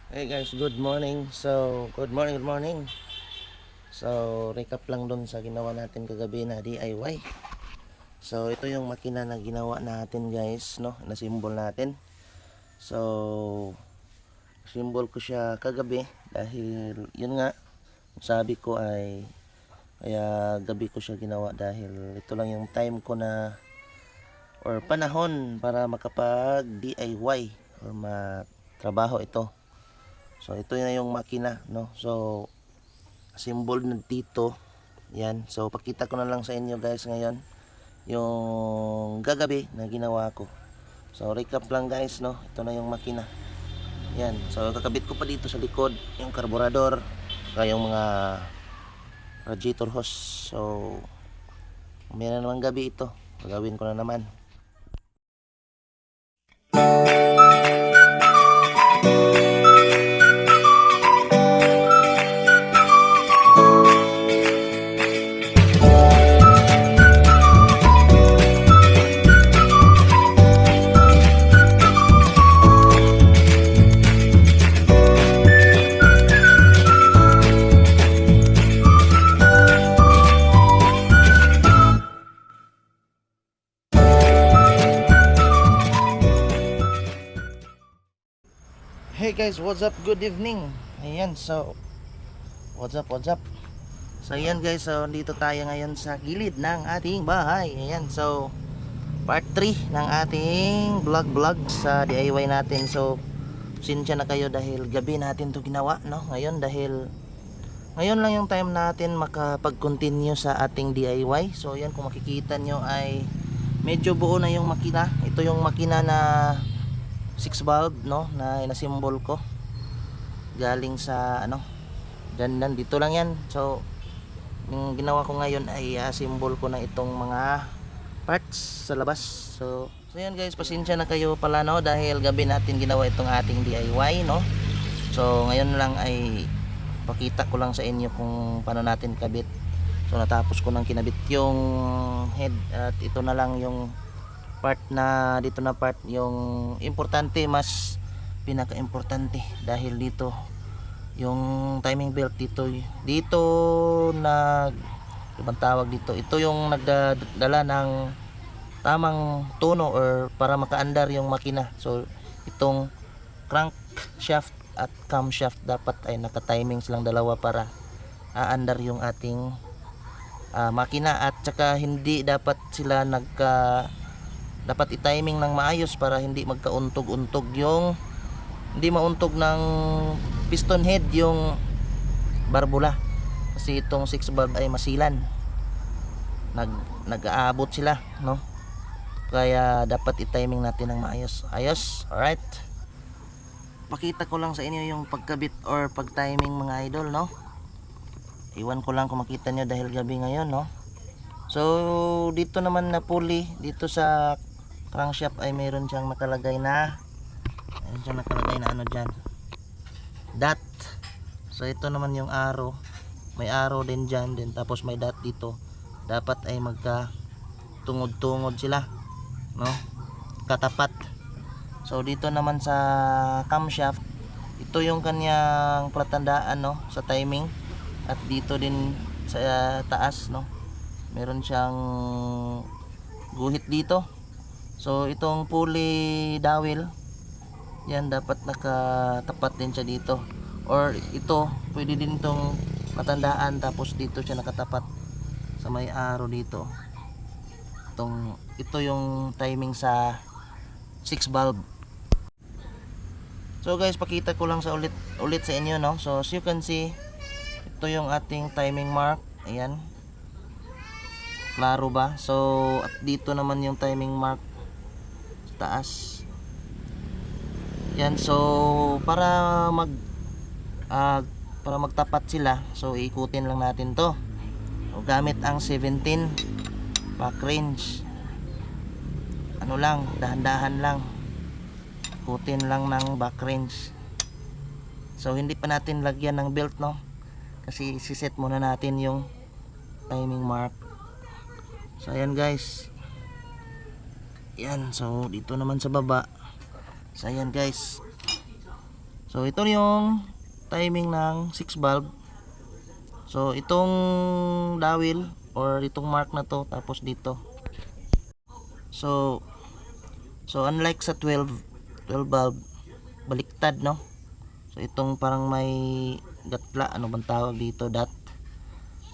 Hey guys, good morning. Good morning. So, recap lang dun sa ginawa natin kagabi na DIY. So, ito yung makina na ginawa natin guys, no? Na symbol natin. So, symbol ko siya kagabi dahil yun nga, sabi ko ay kaya gabi ko siya ginawa dahil ito lang yung time ko na or panahon para makapag DIY or matrabaho ito. So ito na yung makina, no. So symbol na dito. Yan. So pakita ko na lang sa inyo guys ngayon yung gagabi na ginawa ko. So recap lang guys, no. Ito na yung makina. Yan. So kakabit ko pa dito sa likod yung karburador, kaya yung mga radiator hose. So may na naman gabi ito. Gagawin ko na naman. Hey guys, what's up? Good evening. Ayan, so what's up? So ayan guys, so dito tayo ngayon sa gilid ng ating bahay. Ayan, so part 3 ng ating vlog sa DIY natin. So sinsya na kayo dahil gabi natin to ginawa, no? Ngayon dahil ngayon lang yung time natin makapag-continue sa ating DIY. So ayan, kung makikita nyo ay medyo buo na yung makina. Ito yung makina na 6 valve, no, na inasimbol ko galing sa ano, dan dito lang yan. So yung ginawa ko ngayon ay simbol ko na itong mga parts sa labas. So yan guys, pasensya na kayo pala, no, dahil gabi natin ginawa itong ating DIY, no. So ngayon lang ay pakita ko lang sa inyo kung paano natin kabit. So natapos ko nang kinabit yung head at ito na lang yung part na dito na part yung importante, mas pinaka-importante dahil dito yung timing belt dito nag ibang tawag dito, ito yung nagdadala ng tamang tono or para makaandar yung makina. So itong crank shaft at camshaft dapat ay naka-timing silang dalawa para aandar yung ating makina, at saka hindi dapat sila dapat i-timing ng maayos para hindi magkauntog-untog yung hindi mauntog ng piston head yung barbula, kasi itong 6 valve ay masilan, nag-aabot sila, no, kaya dapat i-timing natin ng maayos. Alright, pakita ko lang sa inyo yung pagkabit or pag-timing mga idol, no. Iwan ko lang kung makita nyo dahil gabi ngayon, no. So dito naman na pulley dito sa crankshaft ay mayroon siyang nakalagay na ano dyan, dot. So ito naman yung arrow, may arrow din dyan din, tapos may dot dito. Dapat ay magka tungod-tungod sila, no, katapat. So dito naman sa camshaft, ito yung kanyang palatandaan, no, sa timing. At dito din sa taas, no, meron siyang guhit dito. So itong pulley dowel, yan dapat nakatapat din siya dito, or ito pwede din itong matandaan tapos dito siya nakatapat sa may arrow dito. Ito yung timing sa 6 valve. So guys, pakita ko lang sa ulit sa inyo, no. So as you can see, ito yung ating timing mark. Ayan, klaro ba? So at dito naman yung timing mark taas. Yan, so para magtapat sila, so ikutin lang natin to. So, gamit ang 17 back range. Ano lang, dahan-dahan lang. Ikutin lang ng back range. So hindi pa natin lagyan ng belt, no, kasi siset muna natin yung timing mark. So ayan guys, yan. So dito naman sa baba, so ayan guys, So ito yung timing ng 6 valve. So itong dowel or itong mark na to, tapos dito. So unlike sa 12 valve, baliktad, no? So itong parang may gatla, ano bang tawag dito, dot.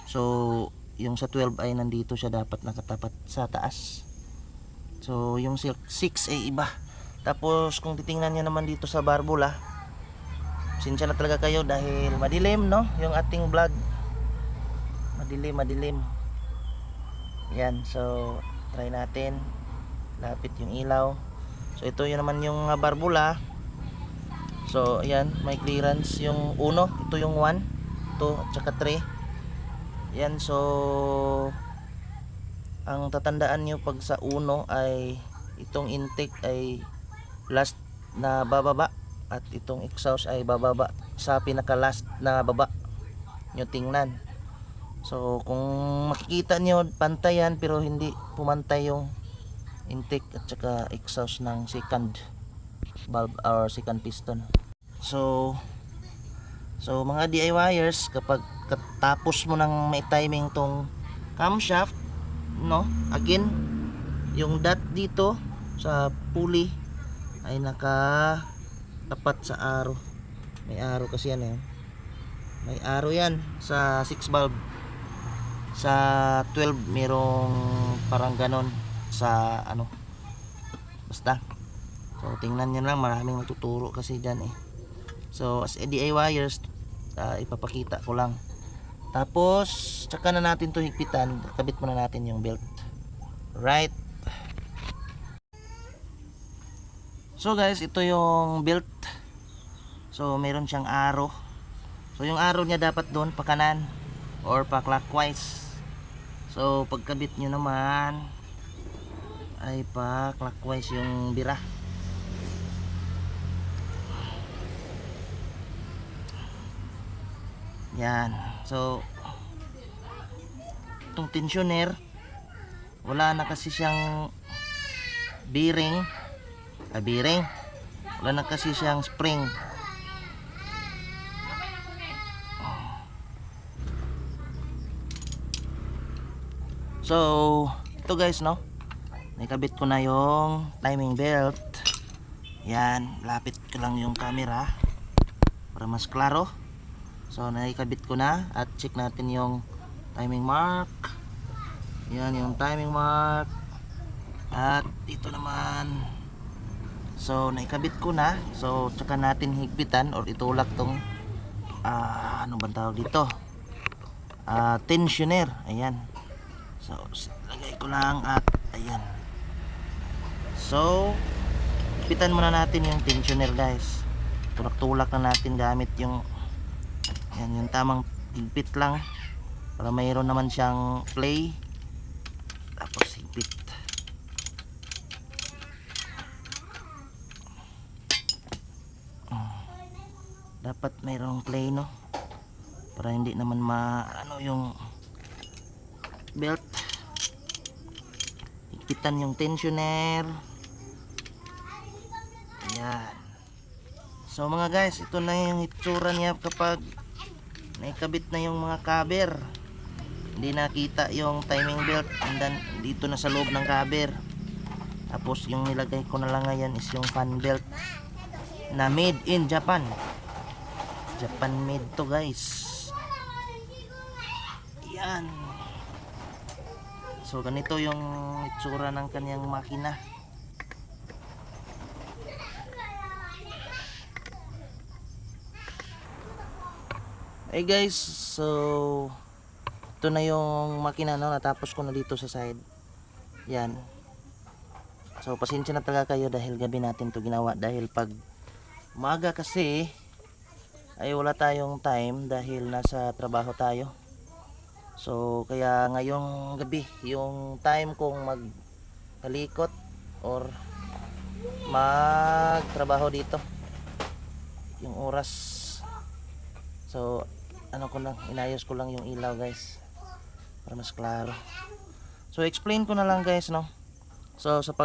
So yung sa 12 ay nandito siya dapat nakatapat sa taas. So yung 6 ay iba. Tapos kung titingnan niyo naman dito sa barbula, sinsya na talaga kayo dahil madilim, no? Yung ating vlog. Madilim. Yan, so try natin. Lapit yung ilaw. So ito yun naman yung barbula. So ayan, may clearance yung 1, ito yung 1, 2 at saka 3. Yan, so ang tatandaan nyo pag sa 1 ay itong intake ay last na bababa at itong exhaust ay bababa sa pinaka last na baba nyo tingnan. So kung makikita nyo pantayan pero hindi pumantay yung intake at saka exhaust ng second valve or second piston. So mga DIYers, kapag katapos mo nang may timing tong camshaft, no, again yung dot dito sa pulley ay nakatapat sa arrow. May arrow kasi yan, eh. May arrow yan sa 6 valve. Sa 12 merong parang ganon sa ano, basta. So tingnan nyo lang, maraming natuturo kasi dyan, eh. So as DIYers, ipapakita ko lang. Tapos tsaka na natin to higpitan. Kabit muna natin yung belt, right? So guys, ito yung belt. So meron siyang arrow. So yung arrow niya dapat doon pa kanan or pa clockwise. So pagkabit nyo naman ay pa clockwise yung bira. Yan. So itong tensioner, wala na kasi siyang bearing. Wala na kasi siyang spring. So ito guys, no, nakabit ko na yung timing belt. Yan, lapit ko lang yung camera para mas klaro. So nakikabit ko na at check natin yung timing mark. Yan yung timing mark. At ito naman. So nakikabit ko na. So tsaka natin higpitan or itulak tong ano bang tawag dito? Tensioner. Ayan. So lagay ko lang at ayan. So higpitan muna natin yung tensioner, guys. Tulak-tulak na natin gamit yung yan, yung tamang higpit lang para mayroon naman siyang play. Tapos higpit. Dapat mayroong play, no, para hindi naman ano yung belt. Higpitan yung tensioner. Ayan. So mga guys, ito na yung itsura niya kapag naikabit na yung mga cover. Hindi nakita yung timing belt, and then dito na sa loob ng cover. Tapos yung nilagay ko na lang ngayon is yung fan belt na made in Japan. Japan made to, guys. Yan. So ganito yung itsura ng kanyang makina. Hey guys, so ito na yung makina, no, natapos ko na dito sa side. Yan. So pasensya na talaga kayo dahil gabi natin to ginawa, dahil pag umaga kasi ay wala tayong time dahil nasa trabaho tayo. So kaya ngayong gabi yung time kong magkalikot or magtrabaho dito, yung oras. So ano ko lang, inayos ko lang yung ilaw, guys, para mas klaro. So explain ko na lang, guys, no. So sa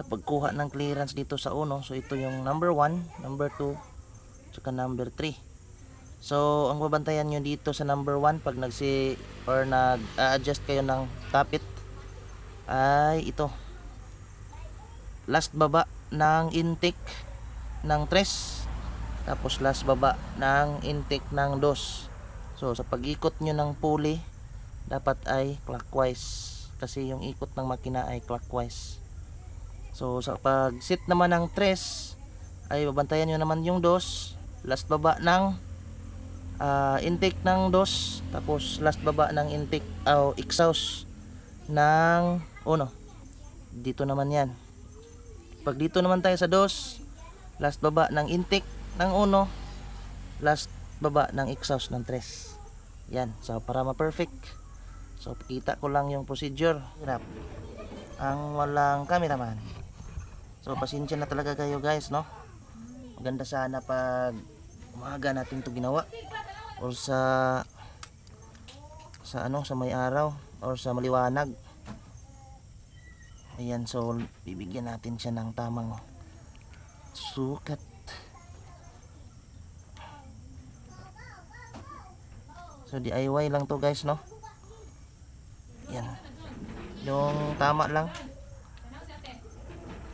pagkuha ng clearance dito sa uno, so ito yung number 1, number 2 tsaka number 3. So ang babantayan nyo dito sa number 1 pag nag-adjust kayo ng tapit ay ito, last baba ng intake ng 3, tapos last baba ng intake ng 2. So sa pag-ikot nyo ng pulley dapat ay clockwise kasi yung ikot ng makina ay clockwise. So sa pag sit naman ng 3 ay babantayan nyo naman yung 2, last baba ng intake ng 2, tapos last baba ng intake o exhaust ng 1. Dito naman yan. Pag dito naman tayo sa 2, last baba ng intake ng 1, last baba ng exhaust ng 3. Yan, so para ma-perfect. So pakita ko lang yung procedure. Hirap ang walang cameraman. So pasensya na talaga kayo guys, no? Maganda sana pag umaga natin to ginawa or sa may araw or sa maliwanag. Ayan, so bibigyan natin siya ng tamang sukat. So DIY lang to guys, no? Yan. Yung tama lang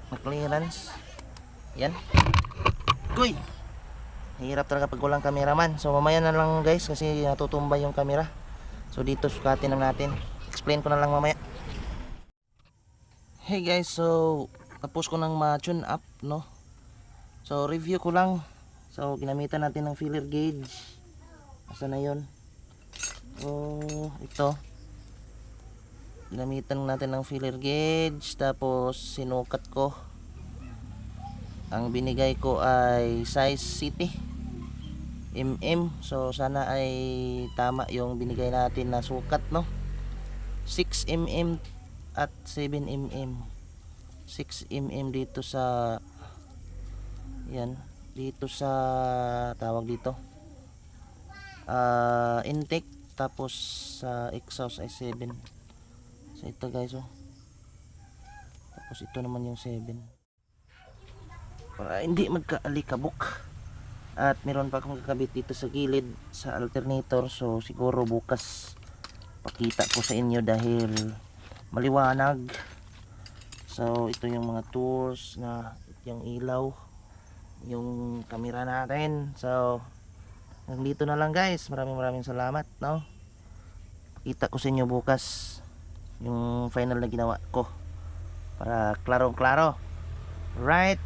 na clearance. Yan. Kuy! Hirap talaga pag walang cameraman. So mamaya na lang guys kasi natutumba yung camera. So dito sukatin na natin. Explain ko na lang mamaya. Hey guys, so tapos ko nang ma-tune up, no? So review ko lang. So ginamitan natin ng feeler gauge. Asa na yun? Ito. Ginamitan natin ng feeler gauge, tapos sinukat ko. Ang binigay ko ay size city so sana ay tama yung binigay natin na sukat, no? 6 at 7 6 dito sa yan, dito sa tawag dito intake, tapos sa exhaust ay 7. So ito guys, tapos ito naman yung 7 para hindi magkaalikabok. At meron pa akong kakabit dito sa gilid sa alternator, so siguro bukas pakita ko sa inyo dahil maliwanag. So ito yung mga tools na yung ilaw, yung camera natin. So nandito na lang guys, maraming salamat, no? Pakita ko sa inyo bukas yung final na ginawa ko para klaro right.